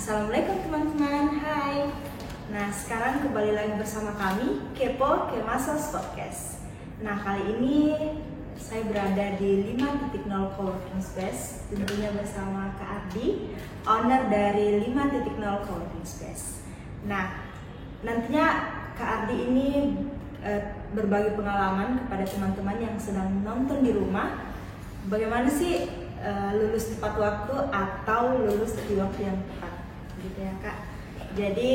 Assalamualaikum teman-teman, hai. Nah, sekarang kembali lagi bersama kami, Kepo Kemasos Podcast. Nah, kali ini saya berada di 5.0 Coworking Space, tentunya bersama Kak Ardi, owner dari 5.0 Coworking Space. Nah, nantinya Kak Ardi ini berbagi pengalaman kepada teman-teman yang sedang nonton di rumah. Bagaimana sih lulus tepat waktu atau lulus di waktu yang tepat, gitu ya Kak. Jadi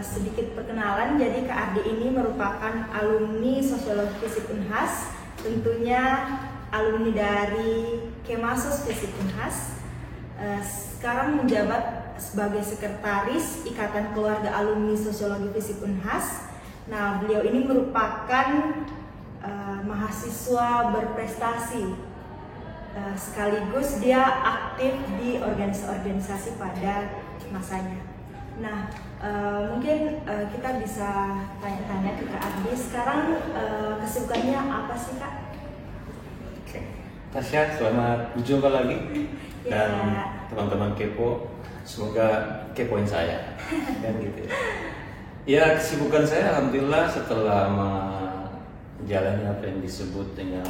sedikit perkenalan, jadi Kak Ardi ini merupakan alumni Sosiologi Fisip Unhas, tentunya alumni dari Kemasos Fisip Unhas. Sekarang menjabat sebagai sekretaris Ikatan Keluarga Alumni Sosiologi Fisip Unhas. Nah, beliau ini merupakan mahasiswa berprestasi. Sekaligus dia aktif di organisasi pada masanya. Nah, mungkin kita bisa tanya-tanya ke Kak Ardi. Sekarang kesibukannya apa sih Kak? Oke, Tasya, selamat berjumpa lagi. Dan teman-teman Kepo, semoga kepoin saya. Dan gitu ya. Ya, kesibukan saya alhamdulillah setelah menjalani apa yang disebut dengan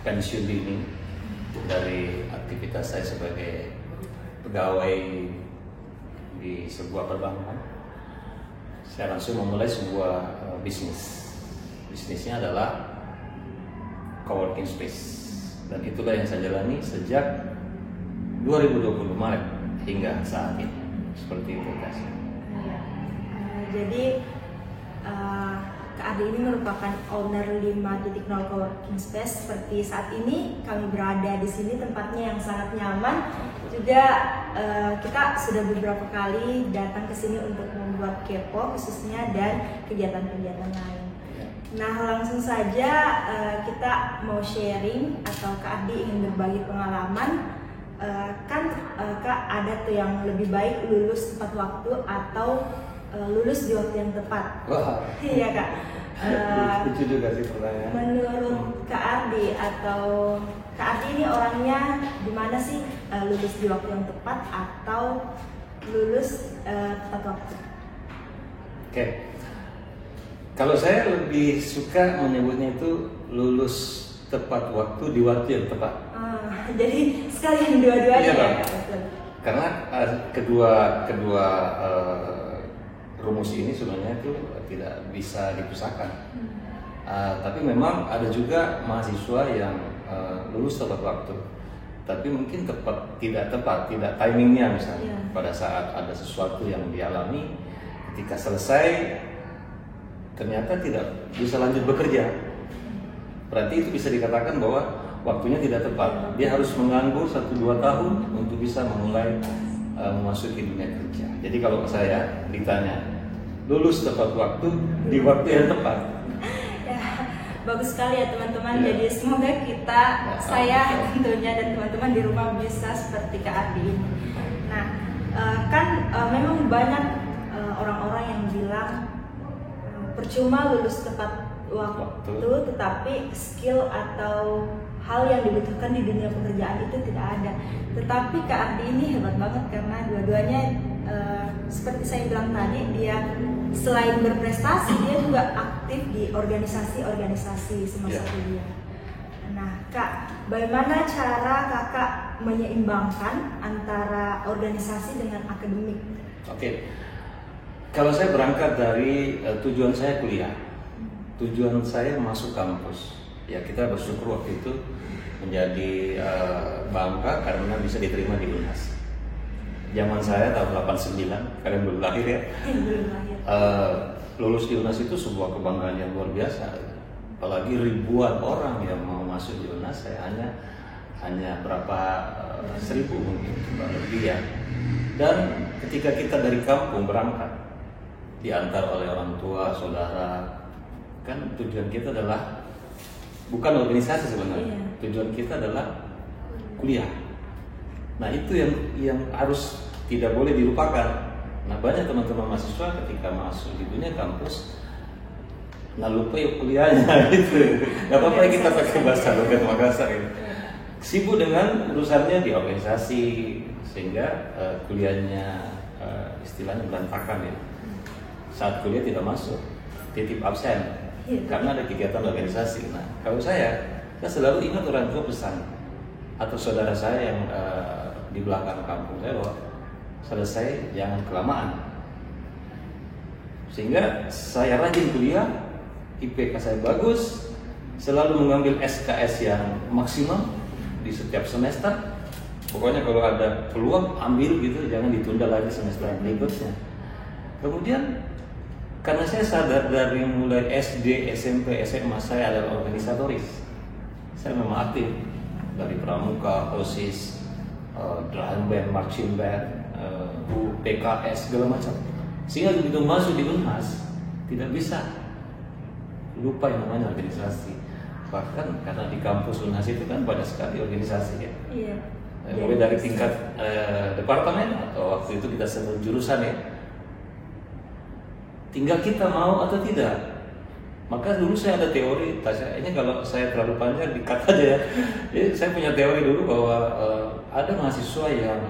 pensiun dini dari aktivitas saya sebagai pegawai di sebuah perbankan, saya langsung memulai sebuah bisnis. Bisnisnya adalah coworking space, dan itulah yang saya jalani sejak 2020 Maret hingga saat ini. Seperti itu, Kasih. Jadi Kak Ardi ini merupakan owner 5.0 Coworking Space. Seperti saat ini kami berada di sini, tempatnya yang sangat nyaman. Juga kita sudah beberapa kali datang ke sini untuk membuat kepo khususnya dan kegiatan-kegiatan lain. Nah, langsung saja kita mau sharing atau Kak Ardi ingin berbagi pengalaman. Kak ada tuh yang lebih baik lulus tepat waktu atau lulus di waktu yang tepat. Wah. Iya Kak. Lucu juga sih pertanyaan. Menurut Kak Ardi atau Kak Ardi ini orangnya gimana sih, lulus di waktu yang tepat atau lulus tepat waktu? Oke. Kalau saya lebih suka menyebutnya itu lulus tepat waktu di waktu yang tepat. Jadi sekalian dua-duanya iya, ya Kak? Karena kedua rumus ini sebenarnya itu tidak bisa dipisahkan. Tapi memang ada juga mahasiswa yang lulus tepat waktu, tapi mungkin tidak tepat, tidak timingnya misalnya. Pada saat ada sesuatu yang dialami, ketika selesai ternyata tidak bisa lanjut bekerja. Berarti itu bisa dikatakan bahwa waktunya tidak tepat. Dia harus menganggur 1-2 tahun untuk bisa memulai memasuki dunia kerja. Jadi kalau saya ditanya lulus tepat waktu di waktu yang tepat. Ya, bagus sekali ya teman-teman. Jadi semoga kita, saya tentunya dan teman-teman di rumah bisa seperti Kak Ardi ini. Nah, kan memang banyak orang-orang yang bilang percuma lulus tepat waktu, tetapi skill atau hal yang dibutuhkan di dunia pekerjaan itu tidak ada. Tetapi Kak Ardi ini hebat banget karena dua-duanya seperti saya bilang tadi, dia selain berprestasi dia juga aktif di organisasi-organisasi semasa kuliah. Nah Kak, bagaimana cara Kakak menyeimbangkan antara organisasi dengan akademik? Oke, kalau saya berangkat dari tujuan saya kuliah, tujuan saya masuk kampus. Ya, kita bersyukur waktu itu menjadi bangga karena bisa diterima di Unhas. Zaman saya tahun 89, kalian belum lahir ya. Belum lahir. Lulus di Unhas itu sebuah kebanggaan yang luar biasa. Apalagi ribuan orang yang mau masuk di Unhas, saya hanya berapa 1000 mungkin lebih ya. Dan ketika kita dari kampung berangkat, diantar oleh orang tua, saudara, kan tujuan kita adalah bukan organisasi sebenarnya. Tujuan kita adalah kuliah. Nah, itu yang harus tidak boleh dilupakan. Nah, banyak teman-teman mahasiswa ketika masuk di dunia kampus nah lupa ya kuliahnya gitu. Gak apa-apa ya kita pakai bahasa logat Makassar gitu. sibuk dengan urusannya di organisasi, sehingga kuliahnya istilahnya berantakan ya. Saat kuliah tidak masuk, titip absen karena ada kegiatan organisasi. Nah, kalau saya selalu ingat orang tua pesan atau saudara saya yang di belakang kampung saya bahwa selesai jangan kelamaan. Sehingga saya rajin kuliah, IPK saya bagus, selalu mengambil SKS yang maksimal di setiap semester. Pokoknya kalau ada peluang ambil gitu, jangan ditunda lagi semester berikutnya. Kemudian karena saya sadar dari mulai SD, SMP, SMA saya adalah organisatoris. Saya memang aktif dari pramuka, OSIS, drum band, marching band, PKS segala macam. Sehingga begitu masuk di Unhas tidak bisa lupa yang namanya organisasi. Bahkan karena di kampus Unhas itu kan banyak sekali organisasi ya. Iya. Mulai dari tingkat departemen atau waktu itu kita sebut jurusan ya. Tinggal kita mau atau tidak. Maka dulu saya ada teori, ini kalau saya terlalu panjang dikat aja ya. Jadi saya punya teori dulu bahwa ada mahasiswa yang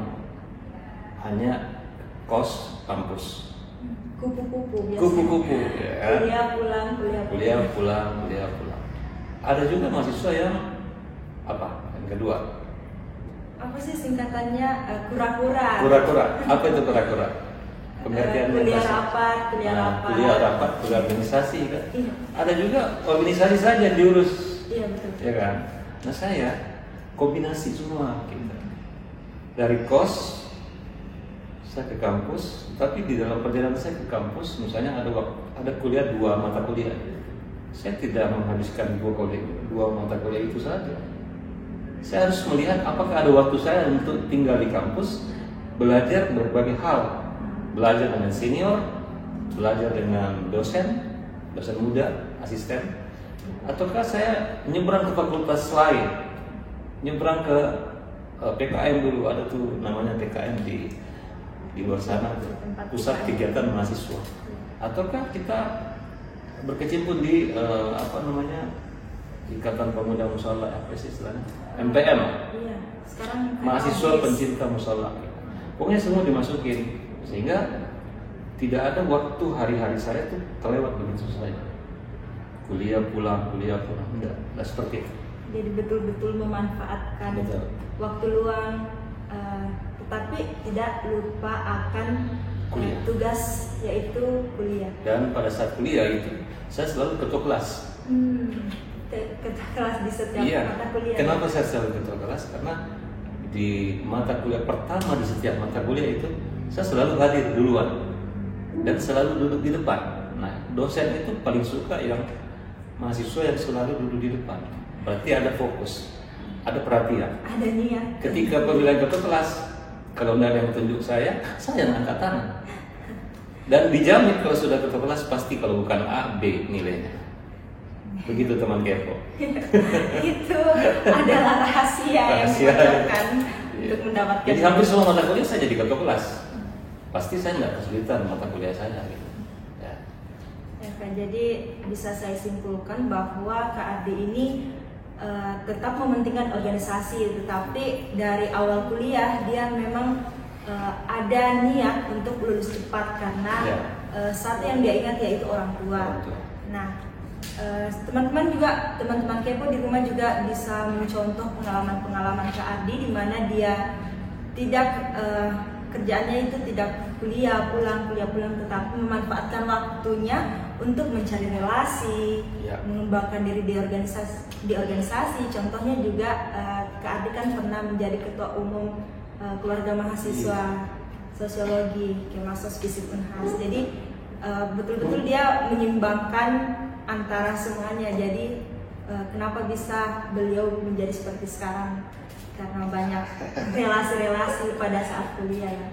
hanya kos kampus. Kupu-kupu biasanya. Kupu-kupu ya. Kuliah pulang. Kuliah pulang. Ada juga mahasiswa yang apa? Yang kedua. Apa sih singkatannya? Kura-kura. Kura-kura. Apa itu kura-kura? Pengertian kuliah rapat, kuliah organisasi kan. Iya. Ada juga organisasi saja yang diurus. Iya betul. Ya kan. Nah saya kombinasi semua gitu. Dari kos saya ke kampus, tapi di dalam perjalanan saya ke kampus, misalnya ada kuliah 2 mata kuliah, saya tidak menghabiskan 2 mata kuliah itu saja. Saya harus melihat apakah ada waktu saya untuk tinggal di kampus, belajar berbagai hal. Belajar dengan senior, belajar dengan dosen muda, asisten, ataukah saya nyebrang ke fakultas lain, nyebrang ke PKM dulu, ada tuh namanya PKM di luar sana, pusat kegiatan mahasiswa, ataukah kita berkecimpung di Ikatan Pemuda Mushola, apa sih istilahnya, MPM, iya, sekarang mahasiswa pencinta mushola, pokoknya semua dimasukin. Sehingga tidak ada waktu hari-hari saya itu terlewat begitu saja. Kuliah pulang, enggak seperti itu. Jadi betul-betul memanfaatkan waktu luang, tetapi tidak lupa akan kuliah. Tugas yaitu kuliah. Dan pada saat kuliah itu saya selalu ketua kelas. Ketua kelas di setiap mata kuliah. Kenapa saya selalu ketua kelas? Karena di mata kuliah pertama, di setiap mata kuliah itu saya selalu hadir duluan dan selalu duduk di depan. Nah, dosen itu paling suka yang mahasiswa yang selalu duduk di depan. Berarti ada fokus, ada perhatian, ada niat. Ketika pemilihan ketua kelas, kalau tidak ada yang tunjuk saya yang angkat tangan. Dan dijamin kalau sudah ketua kelas pasti kalau bukan A, B nilainya. Begitu teman Kepo. Itu adalah rahasia yang dilakukan untuk mendapatkan. Jadi hampir semua mata kuliah saya jadi ketua kelas. Pasti saya nggak kesulitan mata kuliah saya gitu. Ya. Ya kan, jadi bisa saya simpulkan bahwa Kak Ardi ini tetap mementingkan organisasi, tetapi dari awal kuliah dia memang ada niat untuk lulus cepat karena satu yang dia ingat yaitu orang tua. Nah, teman-teman Kepo di rumah juga bisa mencontoh pengalaman Kak Ardi di mana dia tidak kerjaannya itu tidak kuliah pulang, tetapi memanfaatkan waktunya untuk mencari relasi, mengembangkan diri di organisasi. Contohnya juga Kak Ardi kan pernah menjadi ketua umum keluarga mahasiswa sosiologi Kemasos Visip Unhas. Jadi betul-betul dia menyeimbangkan antara semuanya. Jadi kenapa bisa beliau menjadi seperti sekarang? Karena banyak relasi-relasi pada saat kuliah ya.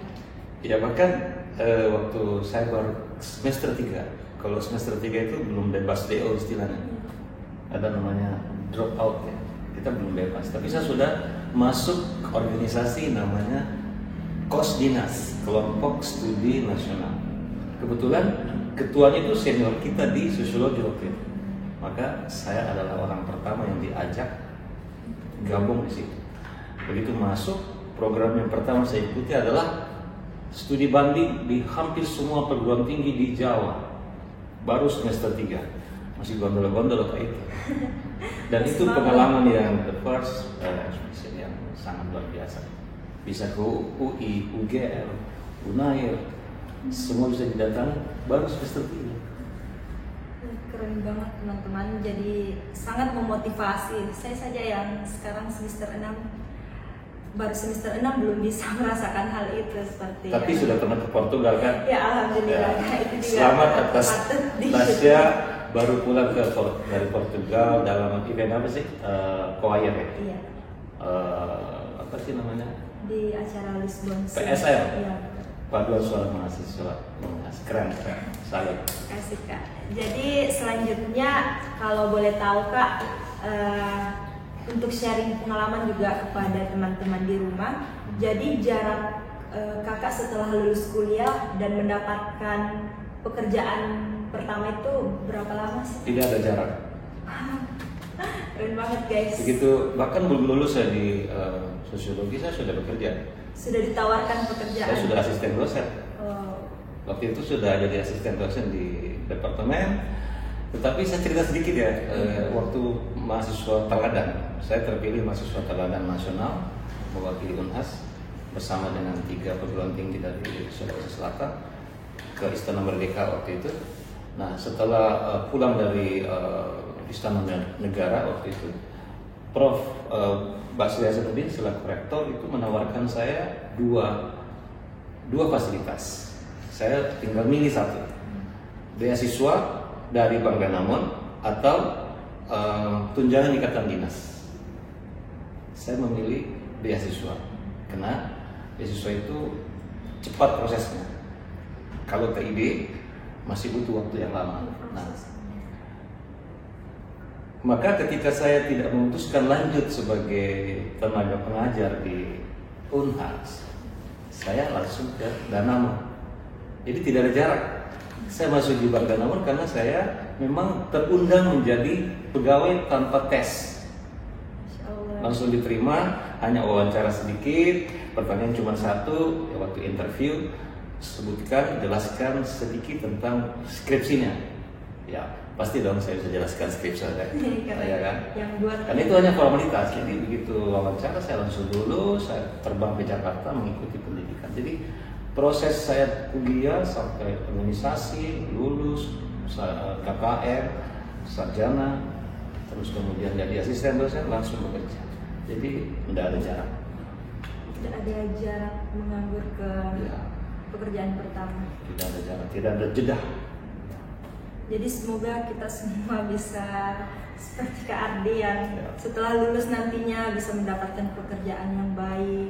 Ya bahkan waktu saya baru semester 3. Kalau semester 3 itu belum bebas DO istilahnya. Ada namanya drop out ya. Kita belum bebas. Tapi saya sudah masuk organisasi namanya Kosdinas, Kelompok Studi Nasional. Kebetulan ketuanya itu senior kita di sosiologi waktu itu. Maka saya adalah orang pertama yang diajak gabung di situ. Begitu masuk, program yang pertama saya ikuti adalah studi banding di hampir semua perguruan tinggi di Jawa. Baru semester 3, masih gondol-gondol kayak itu. Dan itu pengalaman yang the first experience yang sangat luar biasa. Bisa ke UI, UGM, UNAIR, semua bisa didatangi baru semester 3. Keren banget teman-teman, jadi sangat memotivasi. Saya saja yang sekarang semester 6, baru semester 6 belum bisa merasakan hal itu seperti. Tapi sudah pernah ke Portugal kan? Ya alhamdulillah. Ya. Itu juga Selamat atas Tasya baru pulang dari Portugal dalam event apa sih? Choir ya? Iya. Apa sih namanya? Di acara Lisbon. PSM. Iya. Paduan Suara Mahasiswa. Keren. Salut. Kasih Kak. Jadi selanjutnya kalau boleh tahu Kak, untuk sharing pengalaman juga kepada teman-teman di rumah. Jadi jarak Kakak setelah lulus kuliah dan mendapatkan pekerjaan pertama itu berapa lama sih? Tidak ada jarak. Keren banget guys. Begitu, bahkan belum lulus saya di sosiologi saya sudah bekerja. Sudah ditawarkan pekerjaan. Saya sudah asisten dosen. Oh. Waktu itu sudah jadi asisten dosen di departemen. Tetapi saya cerita sedikit ya, waktu mahasiswa teladan, saya terpilih mahasiswa teladan nasional mewakili Unhas bersama dengan 3 perguruan tinggi dari Sulawesi Selatan ke Istana Merdeka waktu itu. Nah, setelah pulang dari Istana Negara waktu itu, Prof. Basri Asadudin selaku rektor itu menawarkan saya dua fasilitas. Saya tinggal milih satu, beasiswa dari Bank Danamon atau tunjangan ikatan dinas. Saya memilih beasiswa karena beasiswa itu cepat prosesnya. Kalau TIB masih butuh waktu yang lama. Nah, maka ketika saya tidak memutuskan lanjut sebagai tenaga pengajar di Unhas, saya langsung ke Danamon. Jadi tidak ada jarak. Saya masuk di Bank Danamon karena saya memang terundang menjadi pegawai tanpa tes. Langsung diterima, hanya wawancara sedikit, pertanyaan cuma satu, ya waktu interview sebutkan, jelaskan sedikit tentang skripsinya. Ya, pasti dong saya bisa jelaskan skripsi saya. Ya kan? Kan itu hanya formalitas. Jadi begitu wawancara saya langsung lulus, saya terbang ke Jakarta mengikuti pendidikan. Jadi proses saya kuliah sampai organisasi, lulus, KKM, sarjana, terus kemudian jadi asisten dosen langsung bekerja. Jadi tidak ada jarak. Tidak ada jarak menganggur ke pekerjaan pertama. Tidak ada jarak, tidak ada jeda. Jadi semoga kita semua bisa seperti Kak Ardi yang setelah lulus nantinya bisa mendapatkan pekerjaan yang baik.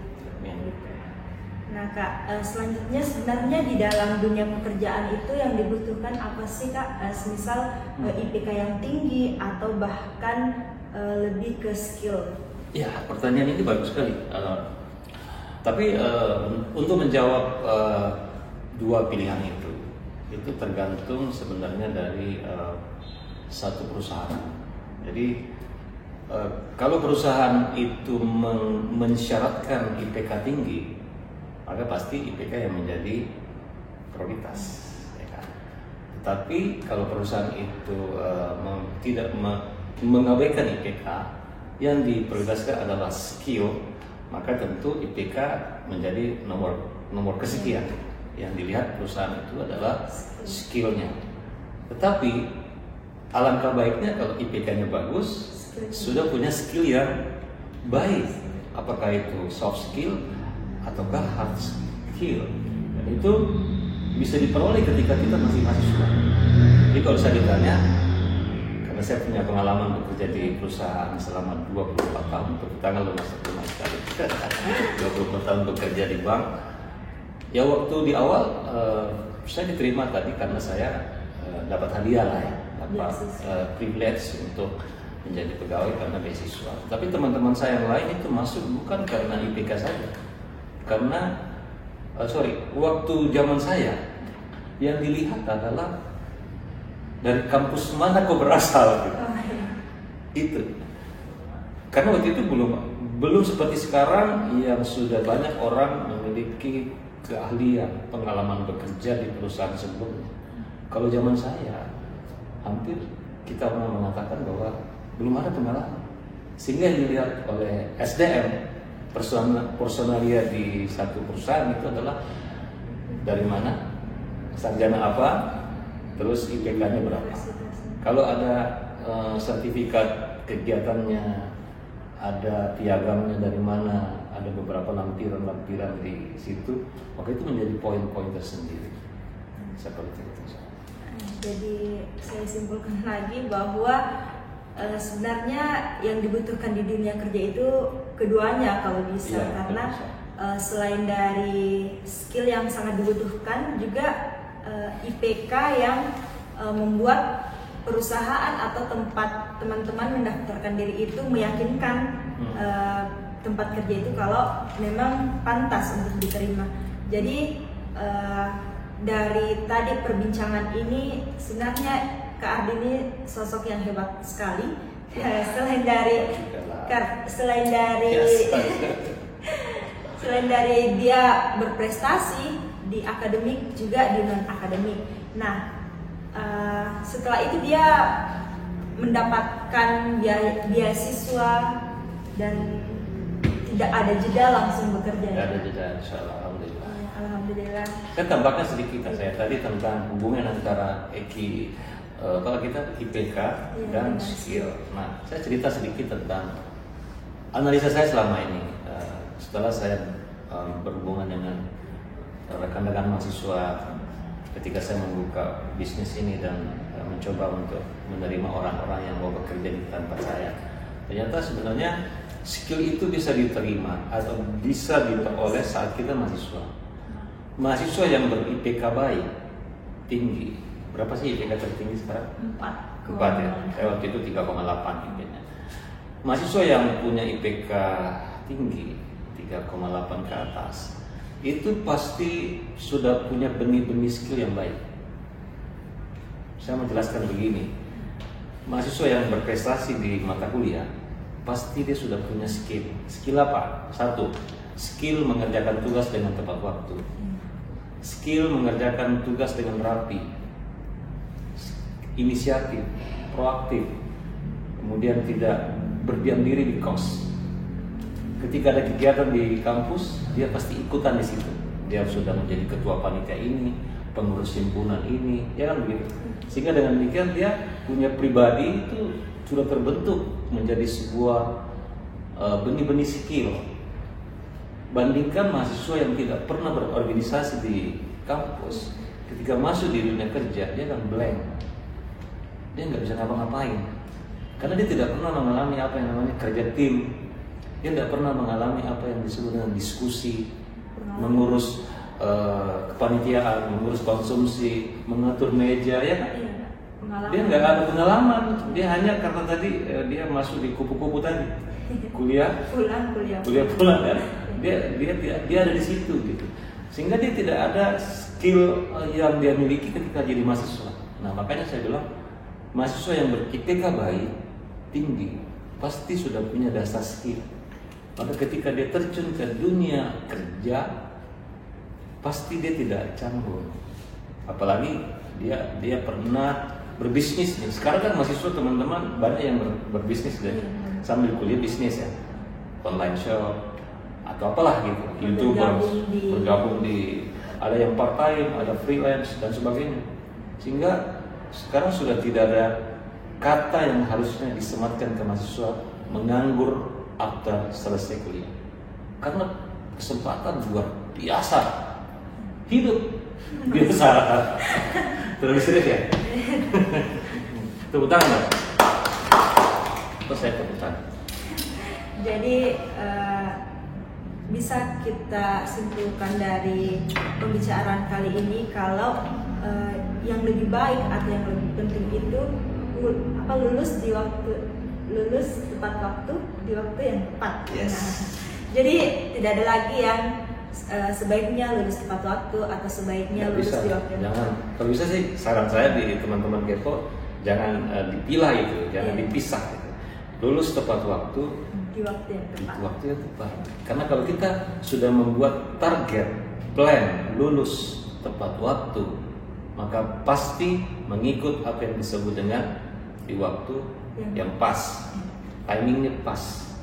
Nah Kak, selanjutnya sebenarnya di dalam dunia pekerjaan itu yang dibutuhkan apa sih Kak? Semisal IPK yang tinggi atau bahkan lebih ke skill? Ya, pertanyaan ini bagus sekali. Tapi untuk menjawab dua pilihan itu tergantung sebenarnya dari satu perusahaan. Jadi kalau perusahaan itu mensyaratkan IPK tinggi, maka pasti IPK yang menjadi prioritas, ya kan? Tapi kalau perusahaan itu tidak mengabaikan IPK, yang diprioritaskan adalah skill, maka tentu IPK menjadi nomor kesekian. Yang dilihat perusahaan itu adalah skillnya. Tetapi alangkah baiknya kalau IPK-nya bagus, sudah punya skill yang baik, apakah itu soft skill ataukah hard skill, dan itu bisa diperoleh ketika kita masih mahasiswa. Jadi kalau saya ditanya, karena saya punya pengalaman bekerja di perusahaan selama 24 tahun, tanggal lunas sekali 24 tahun bekerja di bank. Ya waktu di awal saya diterima tadi karena saya dapat hadiah lah ya, dapat privilege untuk menjadi pegawai karena beasiswa. Tapi teman-teman saya yang lain itu masuk bukan karena IPK saja, karena waktu zaman saya yang dilihat adalah dari kampus mana kau berasal gitu. Itu karena waktu itu belum seperti sekarang yang sudah banyak orang memiliki keahlian, pengalaman bekerja di perusahaan sebelumnya. Kalau zaman saya, hampir kita mengatakan bahwa belum ada pengalaman. Sehingga yang dilihat oleh SDM, personalia di satu perusahaan itu adalah dari mana, sarjana apa, terus IPK-nya berapa. Kalau ada sertifikat kegiatannya, ada piagamnya dari mana, ada beberapa lampiran-lampiran di situ, maka itu menjadi poin-poin tersendiri. Seperti itu. Jadi saya simpulkan lagi bahwa sebenarnya yang dibutuhkan di dunia kerja itu keduanya kalau bisa, ya, karena selain dari skill yang sangat dibutuhkan juga IPK yang membuat perusahaan atau tempat teman-teman mendaftarkan diri itu meyakinkan tempat kerja itu kalau memang pantas untuk diterima. Jadi dari tadi perbincangan ini sebenarnya Kak Ardi ini sosok yang hebat sekali. Selain dari dia berprestasi di akademik juga di non akademik. Nah, setelah itu dia mendapatkan beasiswa dan tidak ada jeda langsung bekerja. Tidak ada jeda, insyaallah. Alhamdulillah. Alhamdulillah. Saya tambahkan sedikit saya tadi tentang hubungan antara kalau kita IPK dan skill. Nah, saya cerita sedikit tentang analisa saya selama ini. Setelah saya berhubungan dengan rekan-rekan mahasiswa ketika saya membuka bisnis ini dan mencoba untuk menerima orang-orang yang mau bekerja di tempat saya. Ternyata sebenarnya skill itu bisa diterima atau bisa diperoleh saat kita mahasiswa. Mahasiswa yang ber-IPK baik, tinggi. Berapa sih IPK tertinggi sekarang? 4 ya. Saya waktu itu 3,8 IPK-nya. Mahasiswa yang punya IPK tinggi 3,8 ke atas itu pasti sudah punya benih-benih skill yang baik. Saya menjelaskan begini. Mahasiswa yang berprestasi di mata kuliah pasti dia sudah punya skill. Skill apa? 1. Skill mengerjakan tugas dengan tepat waktu. Skill mengerjakan tugas dengan rapi. Inisiatif, proaktif, kemudian tidak berdiam diri di kos. Ketika ada kegiatan di kampus, dia pasti ikutan di situ. Dia sudah menjadi ketua panitia ini, pengurus himpunan ini, ya kan begitu. Sehingga dengan demikian dia punya pribadi itu sudah terbentuk menjadi sebuah benih-benih skill. Bandingkan mahasiswa yang tidak pernah berorganisasi di kampus, ketika masuk di dunia kerja dia akan blank. Dia nggak bisa ngapa-ngapain karena dia tidak pernah mengalami apa yang namanya kerja tim. Dia tidak pernah mengalami apa yang disebut dengan diskusi, mengurus kepanitiaan, mengurus konsumsi, mengatur meja, ya kan? Dia nggak ada pengalaman. Dia hanya karena tadi dia masuk di kupu-kupu tadi, kuliah pulang kan? Dia ada di situ gitu, sehingga dia tidak ada skill yang dia miliki ketika jadi mahasiswa. Nah makanya saya bilang mahasiswa yang ber-IPK baik, tinggi, pasti sudah punya dasar skill. Maka ketika dia terjun ke dunia kerja, pasti dia tidak canggung. Apalagi dia pernah berbisnis nih. Sekarang kan mahasiswa teman-teman banyak yang berbisnis dan sambil kuliah bisnis ya, online shop atau apalah gitu, YouTubers bergabung di ada yang part time, ada freelance dan sebagainya. Sehingga sekarang sudah tidak ada kata yang harusnya disematkan ke mahasiswa menganggur after selesai kuliah, karena kesempatan luar biasa, hidup biasa. Terus serius ya. Tepuk tangan Mbak. Terus saya tepuk tangan. Jadi bisa kita simpulkan dari pembicaraan kali ini kalau yang lebih baik atau yang lebih penting itu lulus tepat waktu di waktu yang tepat. Yes. Nah, jadi tidak ada lagi yang sebaiknya lulus tepat waktu atau sebaiknya lulus di waktu yang tepat. Kalau bisa sih saran saya di teman-teman Kepo jangan dipilah itu, jangan dipisah gitu. Lulus tepat waktu di waktu yang tepat. Waktu yang tepat. Karena kalau kita sudah membuat target, plan, lulus tepat waktu, maka pasti mengikut apa yang disebut dengan di waktu yang pas, timingnya pas.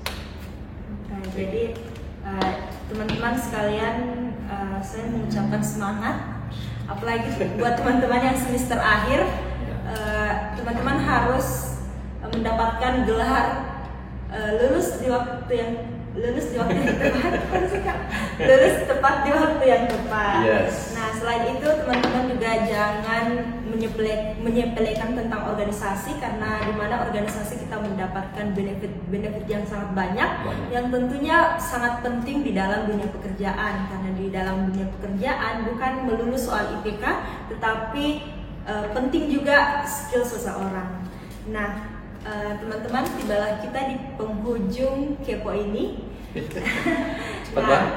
Nah, jadi teman-teman sekalian, saya mengucapkan semangat, apalagi buat teman-teman yang semester akhir. Teman-teman harus mendapatkan gelar lulus di waktu yang tepat, lulus tepat di waktu yang tepat. Yes. Nah, selain itu teman-teman juga jangan menyepelekan tentang organisasi, karena di mana organisasi kita mendapatkan benefit yang sangat banyak, yang tentunya sangat penting di dalam dunia pekerjaan. Karena di dalam dunia pekerjaan bukan melulu soal IPK, tetapi penting juga skill seseorang. Nah, teman-teman, tibalah kita di penghujung kepo ini. Cepat banget.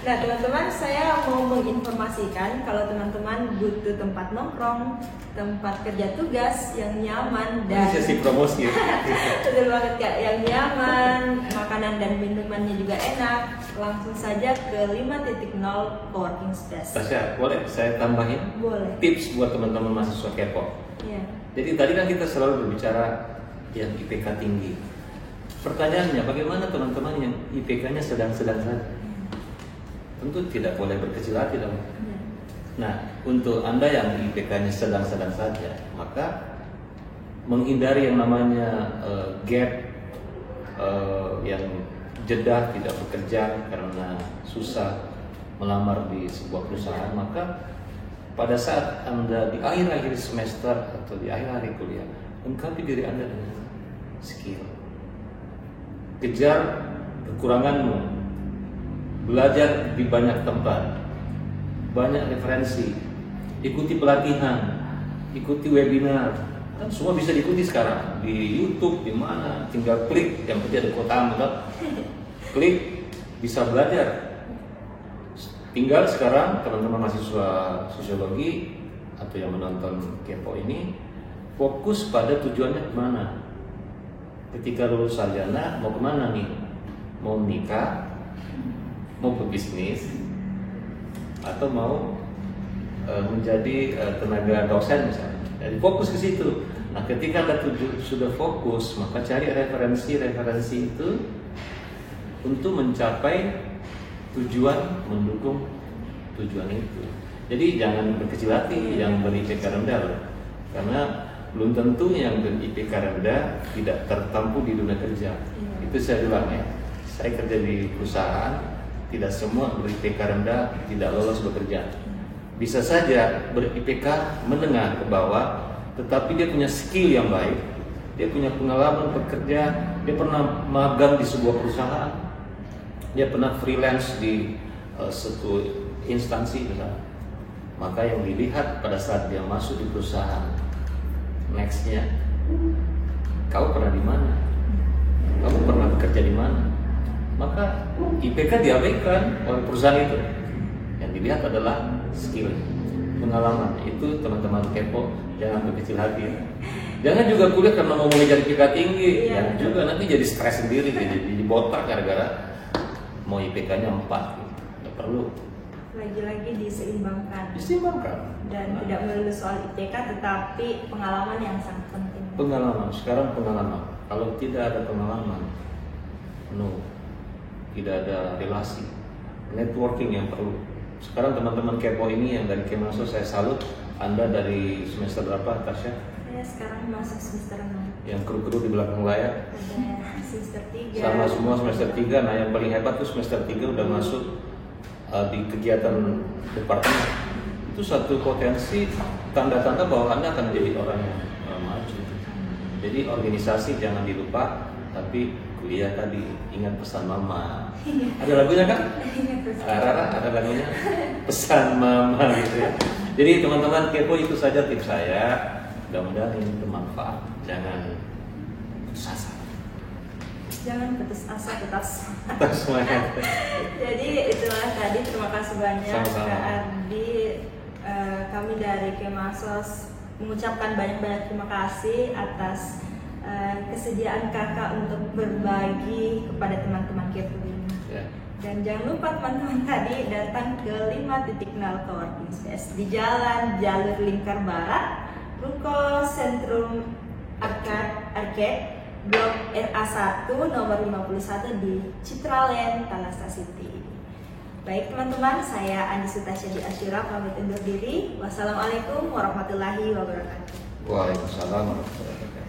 Nah, teman-teman, saya mau menginformasikan kalau teman-teman butuh tempat nongkrong, tempat kerja tugas yang nyaman dan sesi promosi. betul banget Kak, yang nyaman, makanan dan minumannya juga enak, langsung saja ke 5.0 Coworking Space. Tasya, boleh saya tambahin? Boleh. Tips buat teman-teman mahasiswa kepo. Iya. Jadi tadi kan kita selalu berbicara yang IPK tinggi. Pertanyaannya, bagaimana teman-teman yang IPK-nya sedang-sedang saja? Tentu tidak boleh berkecil hati dong. Nah, untuk Anda yang IPK-nya sedang-sedang saja, maka menghindari yang namanya gap, yang jeda tidak bekerja karena susah melamar di sebuah perusahaan, maka pada saat Anda di akhir-akhir semester atau di akhir-akhir kuliah, lengkapi diri Anda dengan skill. Kejar kekuranganmu, belajar di banyak tempat, banyak referensi, ikuti pelatihan, ikuti webinar, kan semua bisa diikuti sekarang di YouTube, di mana, tinggal klik, yang penting ada kuota kan? Klik, bisa belajar. Tinggal sekarang teman-teman mahasiswa sosiologi atau yang menonton kepo ini fokus pada tujuannya kemana. Ketika lulus sarjana mau kemana nih? Mau nikah, mau berbisnis, atau mau menjadi tenaga dosen misalnya. Jadi fokus ke situ. Nah, ketika Anda sudah fokus, maka cari referensi itu untuk mencapai tujuan, mendukung tujuan itu. Jadi jangan berkecil hati yang ber-IPK rendah loh. Karena belum tentu yang ber-IPK rendah tidak tertampu di dunia kerja. Itu saya bilang ya. Saya kerja di perusahaan, tidak semua ber-IPK rendah tidak lolos bekerja. Bisa saja ber-IPK menengah ke bawah, tetapi dia punya skill yang baik, dia punya pengalaman bekerja, dia pernah magang di sebuah perusahaan, dia pernah freelance di suatu instansi misalnya. Maka yang dilihat pada saat dia masuk di perusahaan, nextnya, kau pernah di mana? Kamu pernah bekerja di mana? Maka IPK diabaikan oleh perusahaan itu. Yang dilihat adalah skill, pengalaman. Itu teman-teman kepo, jangan berkecil hati. Jangan juga kuliah karena mau mengejar IPK tinggi, yang juga nanti jadi stres sendiri, jadi botak gara-gara mau IPK-nya 4. Tidak perlu. Lagi-lagi diseimbangkan. Dan tidak melulu soal IPK, tetapi pengalaman yang sangat penting. Pengalaman, sekarang pengalaman. Kalau tidak ada pengalaman, tidak ada relasi, networking yang perlu. Sekarang teman-teman kepo ini yang dari Kemensos saya salut. Anda dari semester berapa, Tasya? Saya sekarang masuk semester 6. Yang kru-kru di belakang layar? Ada semester 3. Sama semua semester 3. Nah, yang paling hebat tuh semester 3 udah masuk di kegiatan departemen. Itu satu potensi, tanda-tanda bahwa Anda akan menjadi orang yang maju. Jadi organisasi jangan dilupa, tapi kuliah tadi ingat pesan mama. Ada lagunya kan? Rara ada lagunya, pesan mama gitu ya. Jadi teman-teman kepo, itu saja tips saya. Mudah-mudahan ini bermanfaat. Jangan putus asa. Jangan putus asa, tetap semangat. Jadi itulah tadi, terima kasih banyak Sama-sama. Kak Ardi. Kami dari Kemensos mengucapkan banyak-banyak terima kasih atas kesediaan kakak untuk berbagi kepada teman-teman Kepo 5. Ya. Dan jangan lupa teman-teman tadi datang ke 5.0 Coworking Space di Jalan Jalur Lingkar Barat, Ruko Sentrum Arcade, Blok RA1 nomor 51 di Citraland, Thalassa City. Baik teman-teman, saya Andi Sutasya di Asyura pamit undur diri. Wassalamualaikum warahmatullahi wabarakatuh. Waalaikumsalam warahmatullahi wabarakatuh.